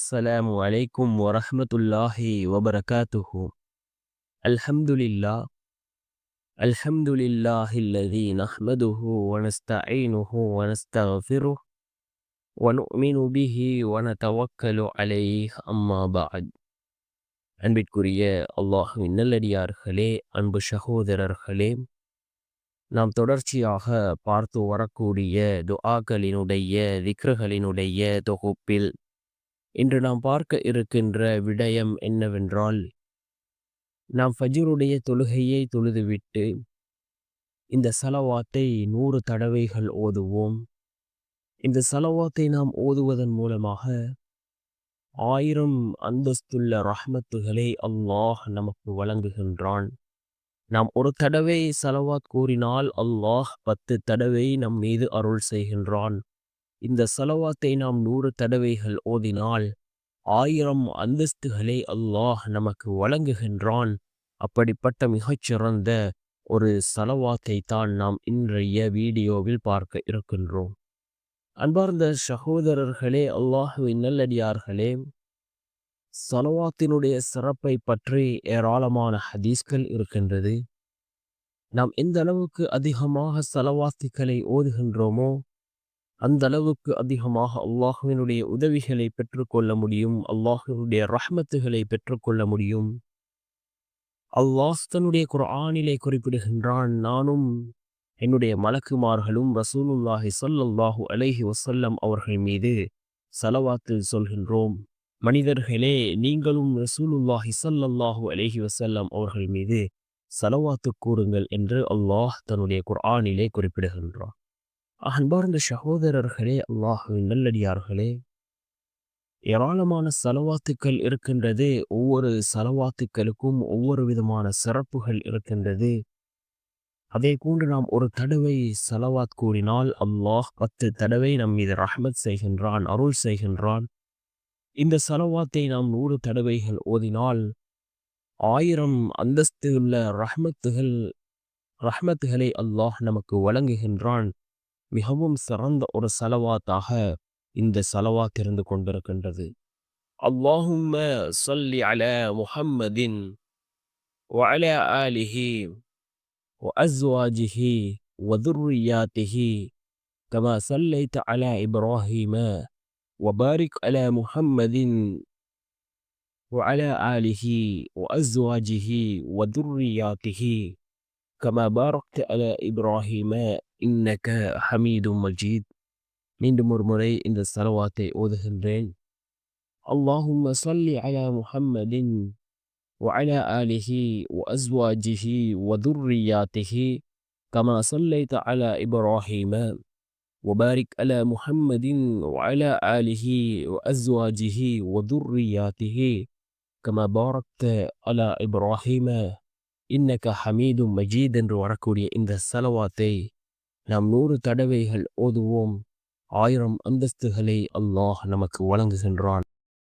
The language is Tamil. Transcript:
السلام عليكم ورحمة الله وبركاته. الحمد لله. الحمد لله الذي نحمده ونستعينه ونستغفره ونؤمن به ونتوكل عليه أما بعد. அன்பிற்குரிய அல்லாஹ்வின் நல்லடியார்களே, அன்பு சகோதரர்களே, நாம் தொடர்ச்சியாக பார்த்து வரக்கூடிய துஆக்களினுடைய திக்ருகளினுடைய தொகுப்பில் இன்று நாம் பார்க்க இருக்கின்ற விடயம் என்னவென்றால், நாம் ஃபஜ்ருடைய தொழுகையை தொழுதுவிட்டு இந்த ஸலவாத்தை 100 தடவைகள் ஓதுவோம். இந்த ஸலவாத்தை நாம் ஓதுவதன் மூலமாக 1000 அந்தஸ்துள்ள ரஹ்மத்துகளை அல்லாஹ் நமக்கு வழங்குகின்றான். நாம் ஒரு தடவை ஸலவாத் கூறினால் அல்லாஹ் 10 தடவை நம் மீது அருள் செய்கின்றான். இந்த ஸலவாத்தை நாம் 100 தடவைகள் ஓதினால் 1000 அந்தஸ்துகளை அல்லாஹ் நமக்கு வழங்குகின்றான். அப்படிப்பட்ட மிகச்சிறந்த ஒரு ஸலவாத்தை தான் நாம் இன்றைய வீடியோவில் பார்க்க இருக்கின்றோம். அன்பார்ந்த சகோதரர்களே, அல்லாஹ்வின் நல்லடியார்களே, ஸலவாத்தினுடைய சிறப்பை பற்றி ஏராளமான ஹதீஸ்கள் இருக்கின்றது. நாம் எந்த அளவுக்கு அதிகமாக ஸலவாத்துக்களை ஓதுகின்றோமோ அந்த அளவுக்கு அதிகமாக அல்லாஹ்வினுடைய உதவிகளை பெற்றுக்கொள்ள முடியும், அல்லாஹ்வினுடைய ரஹ்மத்துகளை பெற்றுக்கொள்ள முடியும். அல்லாஹ் தன்னுடைய குர்ஆனிலே குறிப்பிடுகின்றான், நானும் என்னுடைய மலக்குமார்களும் ரசூலுல்லாஹி ஸல்லல்லாஹு அலைஹி வஸல்லம் அவர்கள் மீது ஸலவாத்து சொல்கின்றோம். மனிதர்களே, நீங்களும் ரசூலுல்லாஹி ஸல்லல்லாஹு அலைஹி வஸல்லம் அவர்கள் மீது ஸலவாத்து கூறுங்கள் என்று அல்லாஹ் தன்னுடைய குர்ஆனிலே குறிப்பிடுகின்றான். அன்பார்ந்த சகோதரர்களே, அல்லாஹ்வின் நல்லடியார்களே, ஏராளமான ஸலவாத்துக்கள் இருக்கின்றது. ஒவ்வொரு ஸலவாத்துக்களுக்கும் ஒவ்வொரு விதமான சிறப்புகள் இருக்கின்றது. அதே போன்று நாம் ஒரு தடவை ஸலவாத் கூறினால் அல்லாஹ் 10 தடவை நம் மீது ரஹ்மத் செய்கின்றான், அருள் செய்கின்றான். இந்த ஸலவாத்தை நாம் 100 தடவைகள் ஓதினால் 1000 அந்தஸ்துள்ள ரஹ்மத்துகளை அல்லாஹ் நமக்கு வழங்குகின்றான். மிகவும் சிறந்த ஒரு ஸலவாத்தாக இந்த ஸலவாத் இருந்து கொண்டிருக்கின்றது. அல்லாஹும்ம ஸல்லி அலா முஹம்மதின் வ அலா ஆலிஹி வ அஸ்வாஜிஹி வ துர்ரியாத்திஹி கமா ஸல்லைத அலா இப்ராஹீம வ பாரிக் அலா முஹம்மதின் வ அலா ஆலிஹி வ அஸ்வாஜிஹி வ துர்ரியாத்திஹி கமா பாரக்த அலா இப்ராஹீம இன்னக ஹமீதும் மஜீத். மீண்டும் ஒரு முறை இந்த ஸலவாத்தை ஓதுகின்றேன். அல்லாஹும்ம ஸல்லி அலா முஹம்மதின் வ அலா ஆலிஹி வ அஸ்வாஜிஹி வ துர்ரியாத்திஹி கமா ஸல்லைத அலா இப்ராஹீம வ பாரிக் அலா முஹம்மதின் வ அலா ஆலிஹி வ அஸ்வாஜிஹி வ துர்ரியாத்திஹி கமா பாரக்த அலா இப்ராஹீம இன்னக ஹமீதும் மஜீத் என்று வரக்கூடிய இந்த ஸலவாத்தை நாம் 100 தடவைகள் ஓதுவோம். 1000 அந்தஸ்துகளை அல்லாஹ் நமக்கு வழங்குகின்றான்.